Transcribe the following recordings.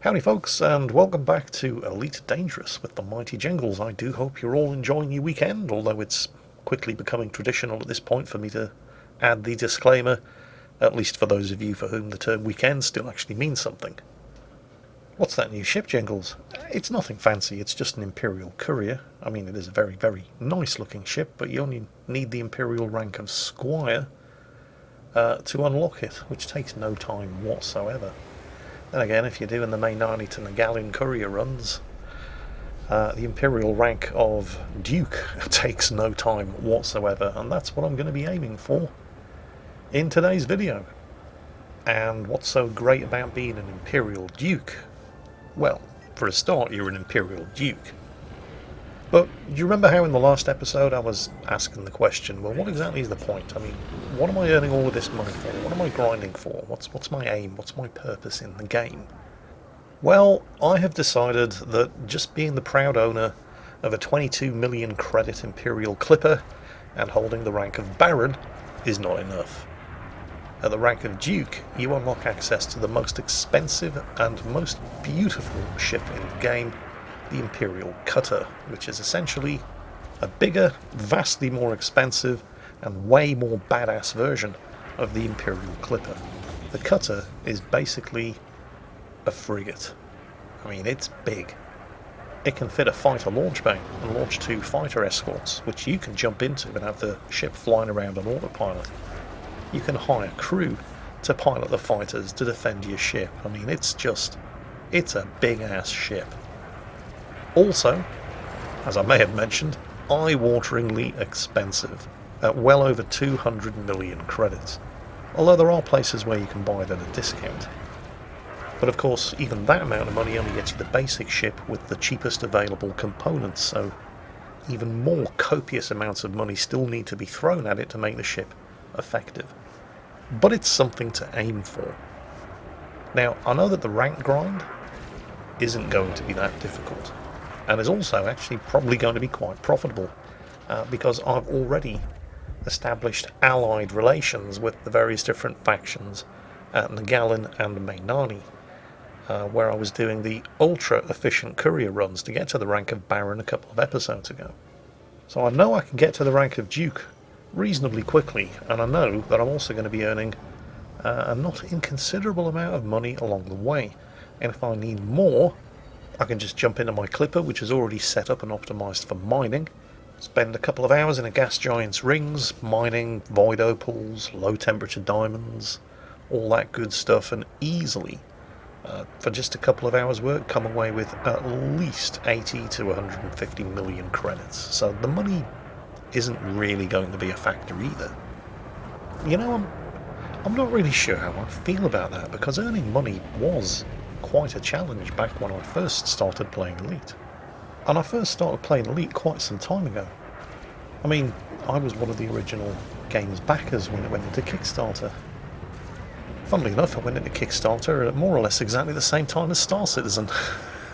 Howdy folks, and welcome back to Elite Dangerous with the mighty Jingles. I do hope you're all enjoying your weekend, although it's quickly becoming traditional at this point for me to add the disclaimer, at least for those of you for whom the term weekend still actually means something. What's that new ship, Jingles? It's nothing fancy, it's just an Imperial courier. I mean, it is a very, very nice looking ship, but you only need the Imperial rank of Squire to unlock it, which takes no time whatsoever. Then again, if you're doing the Mainani to Nagalin courier runs, the Imperial rank of Duke takes no time whatsoever, and that's what I'm going to be aiming for in today's video. And what's so great about being an Imperial Duke? Well, for a start, you're an Imperial Duke. But do you remember how in the last episode I was asking the question, well, what exactly is the point? I mean, what am I earning all of this money for? What am I grinding for? What's my aim? What's my purpose in the game? Well, I have decided that just being the proud owner of a 22 million credit Imperial Clipper and holding the rank of Baron is not enough. At the rank of Duke, you unlock access to the most expensive and most beautiful ship in the game, the Imperial Cutter, which is essentially a bigger, vastly more expensive, and way more badass version of the Imperial Clipper. The Cutter is basically a frigate. I mean, it's big. It can fit a fighter launch bay and launch 2 fighter escorts, which you can jump into and have the ship flying around on autopilot. You can hire crew to pilot the fighters to defend your ship. I mean, it's a big ass ship. Also, as I may have mentioned, eye-wateringly expensive, at well over 200 million credits, although there are places where you can buy it at a discount. But of course, even that amount of money only gets you the basic ship with the cheapest available components, so even more copious amounts of money still need to be thrown at it to make the ship effective. But it's something to aim for. Now, I know that the rank grind isn't going to be that difficult, and is also actually probably going to be quite profitable, because I've already established allied relations with the various different factions at Nagalin and Mainani, where I was doing the ultra efficient courier runs to get to the rank of Baron a couple of episodes ago. So I know I can get to the rank of Duke reasonably quickly, and I know that I'm also going to be earning a not inconsiderable amount of money along the way, and if I need more, I can just jump into my Clipper, which is already set up and optimised for mining, spend a couple of hours in a gas giant's rings, mining void opals, low temperature diamonds, all that good stuff, and easily, for just a couple of hours work, come away with at least 80 to 150 million credits. So the money isn't really going to be a factor either. You know, I'm not really sure how I feel about that, because earning money was quite a challenge back when I first started playing Elite. And I first started playing Elite quite some time ago. I mean, I was one of the original game's backers when it went into Kickstarter. Funnily enough, I went into Kickstarter at more or less exactly the same time as Star Citizen.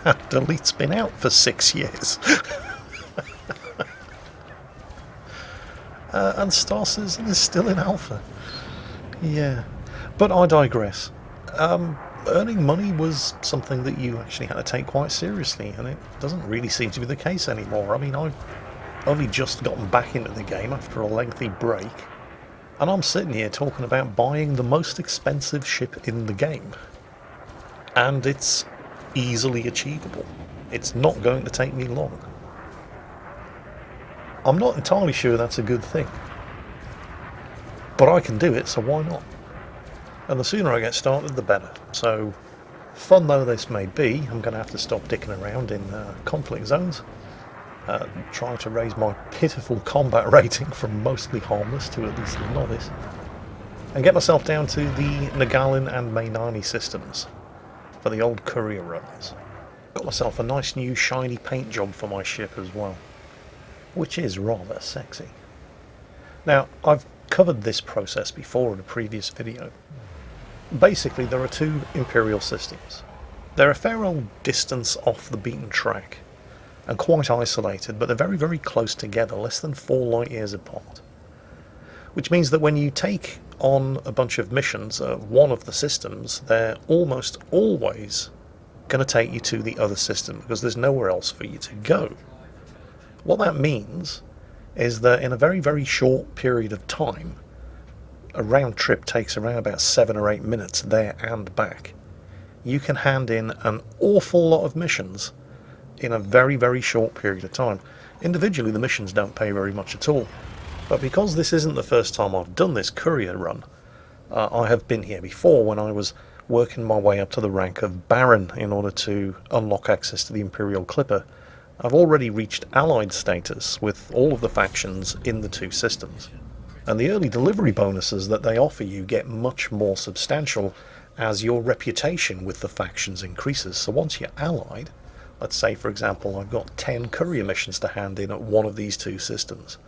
And Elite's been out for 6 years. And Star Citizen is still in alpha. Yeah. But I digress. Earning money was something that you actually had to take quite seriously, and it doesn't really seem to be the case anymore. I mean, I've only just gotten back into the game after a lengthy break, and I'm sitting here talking about buying the most expensive ship in the game. And it's easily achievable. It's not going to take me long. I'm not entirely sure that's a good thing, but I can do it, so why not? And the sooner I get started, the better. So, fun though this may be, I'm going to have to stop dicking around in conflict zones, try to raise my pitiful combat rating from mostly harmless to at least novice, and get myself down to the Nagalin and Mainani systems for the old courier runs. Got myself a nice new shiny paint job for my ship as well, which is rather sexy. Now, I've covered this process before in a previous video. Basically, there are 2 Imperial systems. They're a fair old distance off the beaten track, and quite isolated, but they're very, very close together, less than 4 light years apart. Which means that when you take on a bunch of missions, one of the systems, they're almost always going to take you to the other system because there's nowhere else for you to go. What that means is that in a very, very short period of time, a round trip takes around about 7 or 8 minutes there and back. You can hand in an awful lot of missions in a very, very short period of time. Individually, the missions don't pay very much at all. But because this isn't the first time I've done this courier run, I have been here before when I was working my way up to the rank of Baron in order to unlock access to the Imperial Clipper. I've already reached Allied status with all of the factions in the two systems. And the early delivery bonuses that they offer you get much more substantial as your reputation with the factions increases. So once you're allied, let's say for example I've got 10 courier missions to hand in at one of these two systems.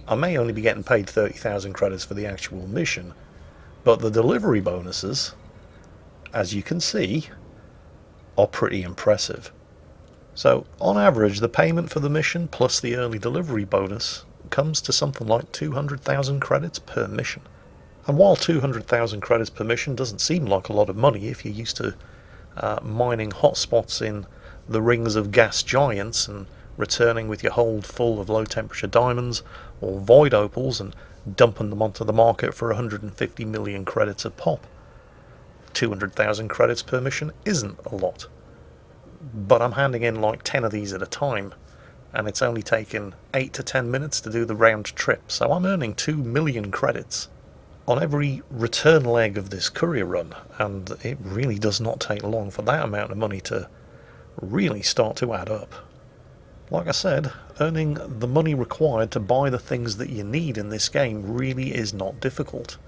I may only be getting paid 30,000 credits for the actual mission, but the delivery bonuses, as you can see, are pretty impressive. So on average, the payment for the mission plus the early delivery bonus comes to something like 200,000 credits per mission. And while 200,000 credits per mission doesn't seem like a lot of money if you're used to mining hotspots in the rings of gas giants and returning with your hold full of low temperature diamonds or void opals and dumping them onto the market for 150 million credits a pop, 200,000 credits per mission isn't a lot. But I'm handing in like 10 of these at a time, and it's only taken 8 to 10 minutes to do the round trip, so I'm earning 2 million credits on every return leg of this courier run, and it really does not take long for that amount of money to really start to add up. Like I said, earning the money required to buy the things that you need in this game really is not difficult.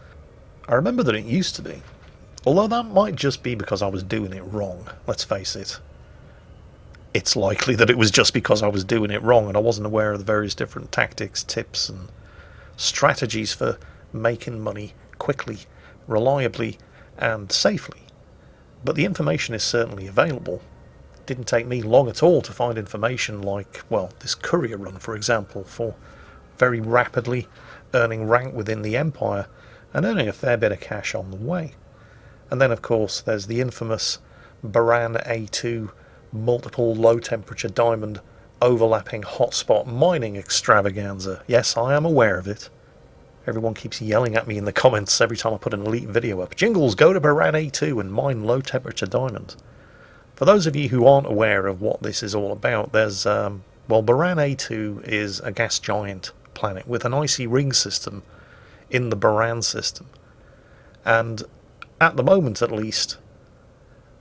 I remember that it used to be, although that might just be because I was doing it wrong, let's face it. It's likely that it was just because I was doing it wrong and I wasn't aware of the various different tactics, tips and strategies for making money quickly, reliably and safely. But the information is certainly available. It didn't take me long at all to find information like, well, this courier run for example, for very rapidly earning rank within the Empire and earning a fair bit of cash on the way. And then of course there's the infamous Baran A2 multiple low temperature diamond overlapping hotspot mining extravaganza. Yes, I am aware of it. Everyone keeps yelling at me in the comments every time I put an elite video up. Jingles, go to Baran A2 and mine low temperature diamonds. For those of you who aren't aware of what this is all about, there's, well, Baran A2 is a gas giant planet with an icy ring system in the Baran system. And at the moment at least,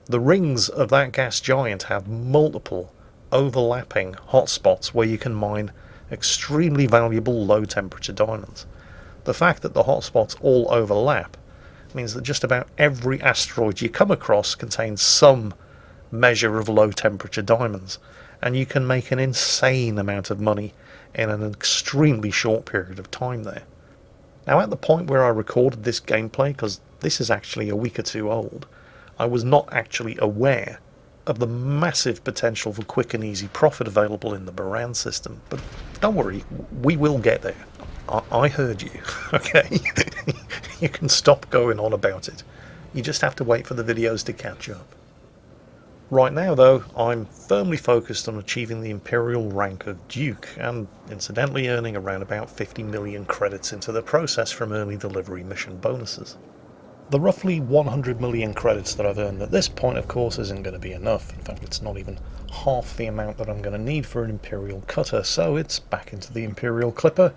the rings of that gas giant have multiple overlapping hotspots where you can mine extremely valuable low temperature diamonds. The fact that the hotspots all overlap means that just about every asteroid you come across contains some measure of low temperature diamonds, and you can make an insane amount of money in an extremely short period of time there. Now at the point where I recorded this gameplay, because this is actually a week or two old, I was not actually aware of the massive potential for quick and easy profit available in the Baran system. But don't worry, we will get there. I heard you, okay? You can stop going on about it. You just have to wait for the videos to catch up. Right now, though, I'm firmly focused on achieving the Imperial rank of Duke, and incidentally earning around about 50 million credits into the process from early delivery mission bonuses. The roughly 100 million credits that I've earned at this point, of course, isn't going to be enough. In fact, it's not even half the amount that I'm going to need for an Imperial cutter, so it's back into the Imperial Clipper,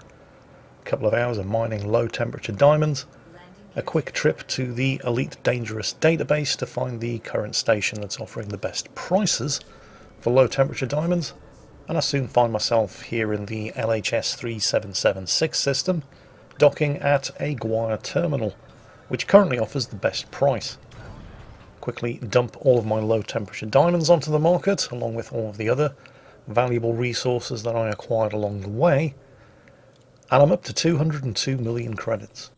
a couple of hours of mining low temperature diamonds, a quick trip to the Elite Dangerous database to find the current station that's offering the best prices for low temperature diamonds, and I soon find myself here in the LHS 3776 system, docking at a Guire terminal, which currently offers the best price. Quickly dump all of my low temperature diamonds onto the market, along with all of the other valuable resources that I acquired along the way, and I'm up to 202 million credits.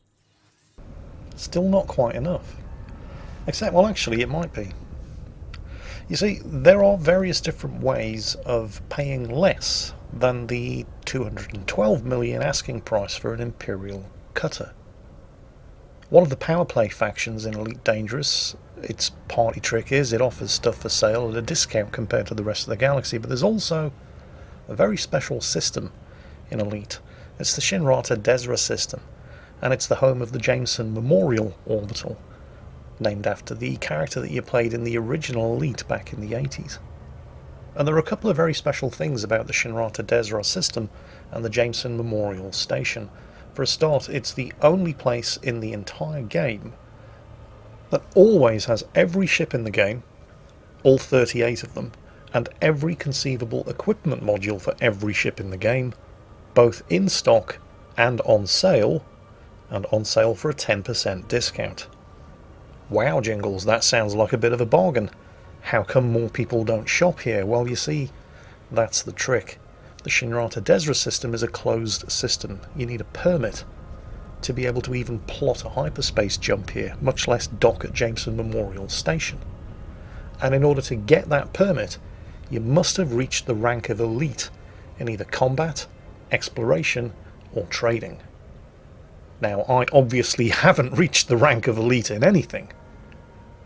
Still not quite enough. Except, well actually it might be. You see, there are various different ways of paying less than the 212 million asking price for an Imperial cutter. One of the power play factions in Elite Dangerous Its party trick is it offers stuff for sale at a discount compared to the rest of the galaxy, but there's also a very special system in Elite. It's the Shinrata Desra system, and it's the home of the Jameson Memorial Orbital, named after the character that you played in the original Elite back in the 80s. And there are a couple of very special things about the Shinrata Desra system and the Jameson Memorial Station. For a start, it's the only place in the entire game that always has every ship in the game, all 38 of them, and every conceivable equipment module for every ship in the game, both in stock and on sale for a 10% discount. Wow, Jingles, that sounds like a bit of a bargain. How come more people don't shop here? Well, you see, that's the trick. The Shinrata Desra system is a closed system. You need a permit to be able to even plot a hyperspace jump here, much less dock at Jameson Memorial Station. And in order to get that permit, you must have reached the rank of elite in either combat, exploration, or trading. Now, I obviously haven't reached the rank of elite in anything,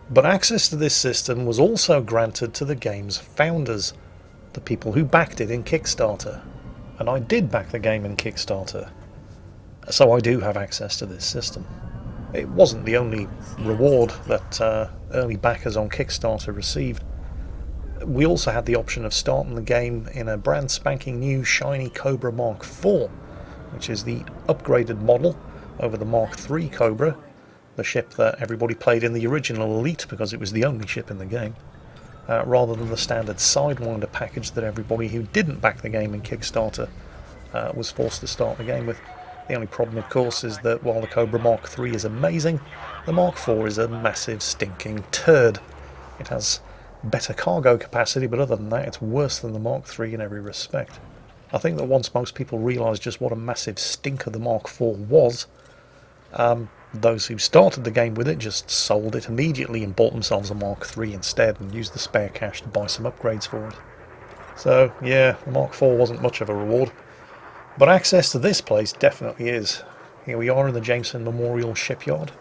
but access to this system was also granted to the game's founders, the people who backed it in Kickstarter. And I did back the game in Kickstarter, so I do have access to this system. It wasn't the only reward that early backers on Kickstarter received. We also had the option of starting the game in a brand spanking new shiny Cobra Mark IV, which is the upgraded model over the Mark III Cobra, the ship that everybody played in the original Elite because it was the only ship in the game, rather than the standard Sidewinder package that everybody who didn't back the game in Kickstarter was forced to start the game with. The only problem, of course, is that while the Cobra Mark III is amazing, the Mark IV is a massive stinking turd. It has better cargo capacity, but other than that, it's worse than the Mark III in every respect. I think that once most people realised just what a massive stinker the Mark IV was, those who started the game with it just sold it immediately and bought themselves a Mark III instead and used the spare cash to buy some upgrades for it. So, yeah, the Mark IV wasn't much of a reward. But access to this place definitely is. Here we are in the Jameson Memorial Shipyard.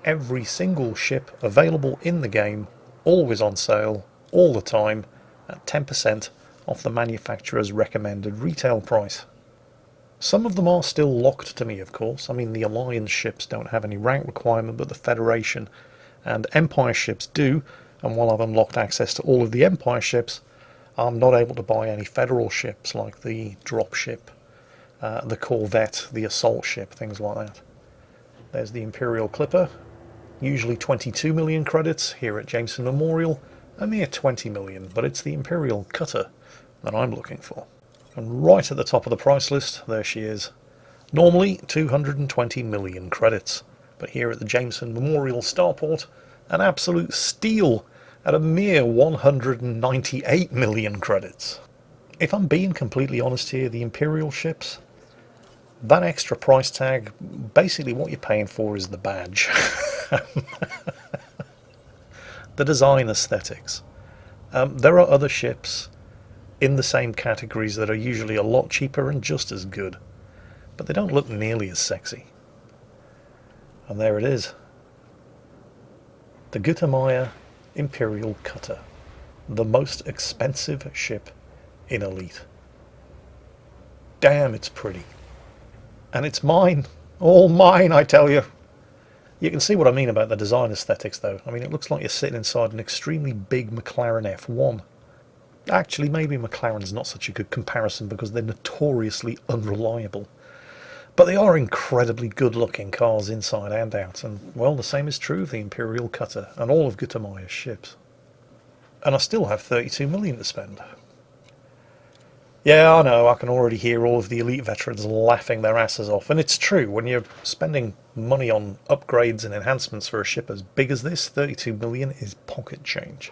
Every single ship available in the game, always on sale, all the time, at 10% off the manufacturer's recommended retail price. Some of them are still locked to me, of course. I mean, the Alliance ships don't have any rank requirement, but the Federation and Empire ships do, and while I've unlocked access to all of the Empire ships, I'm not able to buy any Federal ships like the dropship, the Corvette, the assault ship, things like that. There's the Imperial Clipper, usually 22 million credits, here at Jameson Memorial, a mere 20 million, but it's the Imperial Cutter that I'm looking for. And right at the top of the price list, there she is. Normally 220 million credits, but here at the Jameson Memorial Starport, an absolute steal at a mere 198 million credits. If I'm being completely honest here, the Imperial ships, that extra price tag, basically what you're paying for is the badge. The design aesthetics. There are other ships in the same categories that are usually a lot cheaper and just as good, but they don't look nearly as sexy. And there it is. The Gutamaya Imperial Cutter, the most expensive ship in Elite. Damn, it's pretty. And it's mine. All mine, I tell you. You can see what I mean about the design aesthetics, though. I mean, it looks like you're sitting inside an extremely big McLaren F1. Actually, maybe McLaren's not such a good comparison because they're notoriously unreliable. But they are incredibly good-looking cars inside and out, and, well, the same is true of the Imperial Cutter and all of Gutamaya's ships. And I still have 32 million to spend. Yeah, I know, I can already hear all of the Elite veterans laughing their asses off, and it's true, when you're spending money on upgrades and enhancements for a ship as big as this, 32 million is pocket change.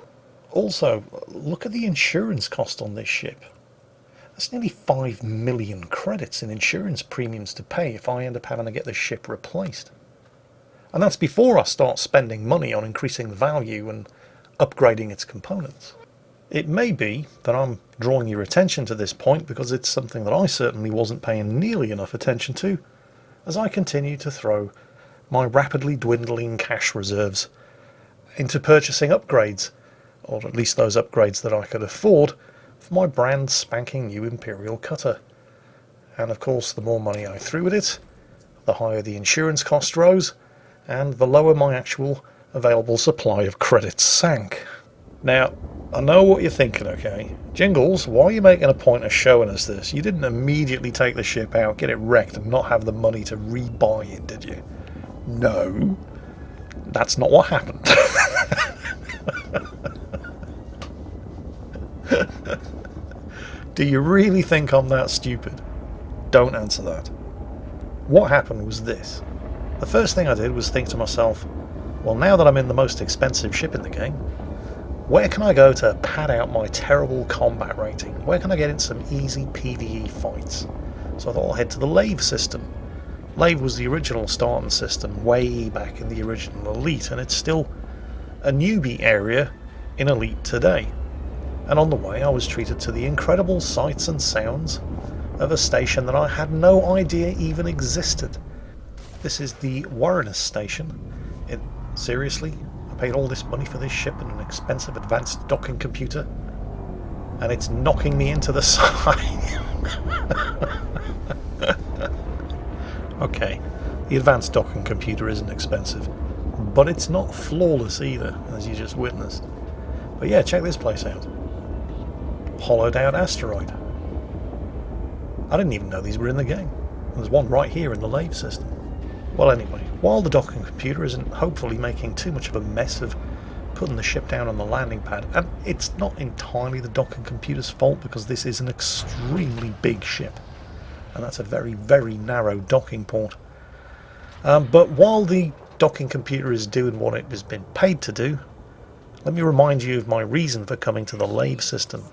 Also, look at the insurance cost on this ship. That's nearly 5 million credits in insurance premiums to pay if I end up having to get this ship replaced. And that's before I start spending money on increasing the value and upgrading its components. It may be that I'm drawing your attention to this point because it's something that I certainly wasn't paying nearly enough attention to as I continue to throw my rapidly dwindling cash reserves into purchasing upgrades, or at least those upgrades that I could afford, for my brand spanking new Imperial cutter. And of course, the more money I threw at it, the higher the insurance cost rose, and the lower my actual available supply of credits sank. Now, I know what you're thinking, okay? Jingles, why are you making a point of showing us this? You didn't immediately take the ship out, get it wrecked, and not have the money to rebuy it, did you? No, that's not what happened. Do you really think I'm that stupid? Don't answer that. What happened was this. The first thing I did was think to myself, well, now that I'm in the most expensive ship in the game, where can I go to pad out my terrible combat rating? Where can I get in some easy PvE fights? So I thought I'll head to the Lave system. Lave was the original starting system way back in the original Elite, and it's still a newbie area in Elite today. And on the way I was treated to the incredible sights and sounds of a station that I had no idea even existed. This is the Warrenus station. Seriously? I paid all this money for this ship and an expensive advanced docking computer, and it's knocking me into the side. Okay, the advanced docking computer isn't expensive, but it's not flawless either, as you just witnessed. But yeah, check this place out. Hollowed out asteroid. I didn't even know these were in the game. There's one right here in the Lave system. Well, anyway, while the docking computer isn't hopefully making too much of a mess of putting the ship down on the landing pad, and it's not entirely the docking computer's fault because this is an extremely big ship, and that's a very, very narrow docking port. But while the docking computer is doing what it has been paid to do, let me remind you of my reason for coming to the Lave system.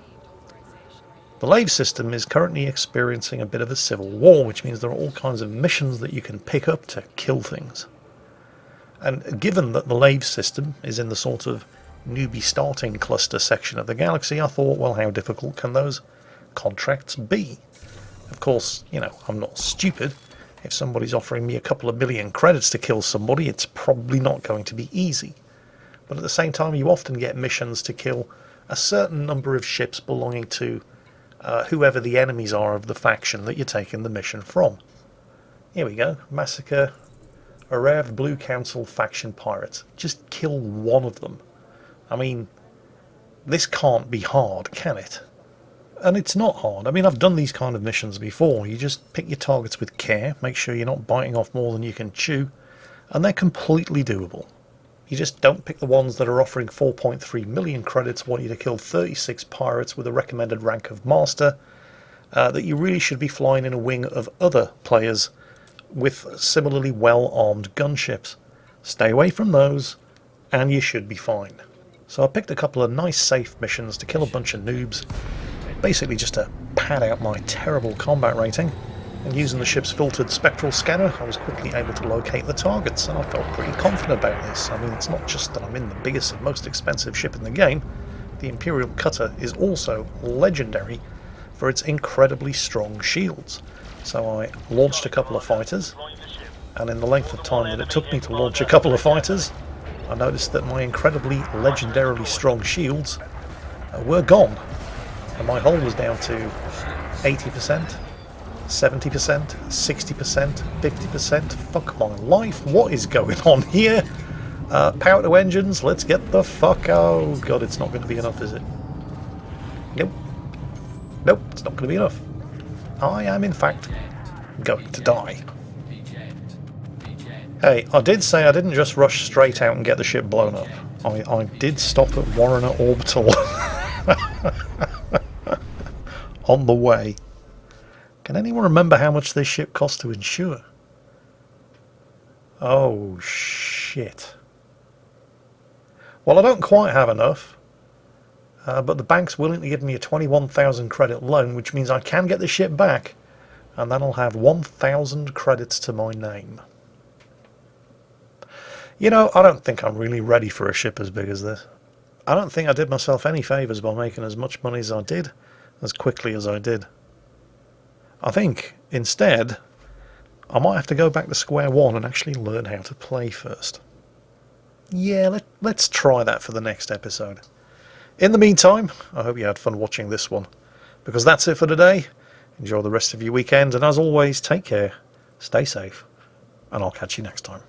The Lave system is currently experiencing a bit of a civil war, which means there are all kinds of missions that you can pick up to kill things. And given that the Lave system is in the sort of newbie starting cluster section of the galaxy, I thought, well, how difficult can those contracts be? Of course, you know, I'm not stupid. If somebody's offering me a couple of million credits to kill somebody, it's probably not going to be easy. But at the same time, you often get missions to kill a certain number of ships belonging to whoever the enemies are of the faction that you're taking the mission from. Here we go. Massacre Arev Blue Council faction pirates. Just kill one of them. I mean, this can't be hard, can it? And it's not hard. I mean, I've done these kind of missions before. You just pick your targets with care, make sure you're not biting off more than you can chew, and they're completely doable. You just don't pick the ones that are offering 4.3 million credits, want you to kill 36 pirates with a recommended rank of master, that you really should be flying in a wing of other players with similarly well-armed gunships. Stay away from those, and you should be fine. So I picked a couple of nice safe missions to kill a bunch of noobs, basically just to pad out my terrible combat rating. And using the ship's filtered spectral scanner, I was quickly able to locate the targets, and I felt pretty confident about this. I mean, it's not just that I'm in the biggest and most expensive ship in the game. The Imperial cutter is also legendary for its incredibly strong shields. So I launched a couple of fighters, and in the length of time that it took me to launch a couple of fighters, I noticed that my incredibly legendarily strong shields were gone, and my hull was down to 80%. 70%, 60%, 50%, fuck my life, what is going on here? Power to engines, let's get the fuck out. Oh god, it's not going to be enough, is it? Nope. Nope, it's not going to be enough. I am, in fact, going to die. Hey, I did say I didn't just rush straight out and get the ship blown up. I did stop at Warrener Orbital on the way. Can anyone remember how much this ship cost to insure? Oh, shit. Well, I don't quite have enough, but the bank's willing to give me a 21,000 credit loan, which means I can get the ship back, and then I'll have 1,000 credits to my name. You know, I don't think I'm really ready for a ship as big as this. I don't think I did myself any favours by making as much money as I did, as quickly as I did. I think, instead, I might have to go back to square one and actually learn how to play first. Yeah, let's try that for the next episode. In the meantime, I hope you had fun watching this one, because that's it for today. Enjoy the rest of your weekend, and as always, take care, stay safe, and I'll catch you next time.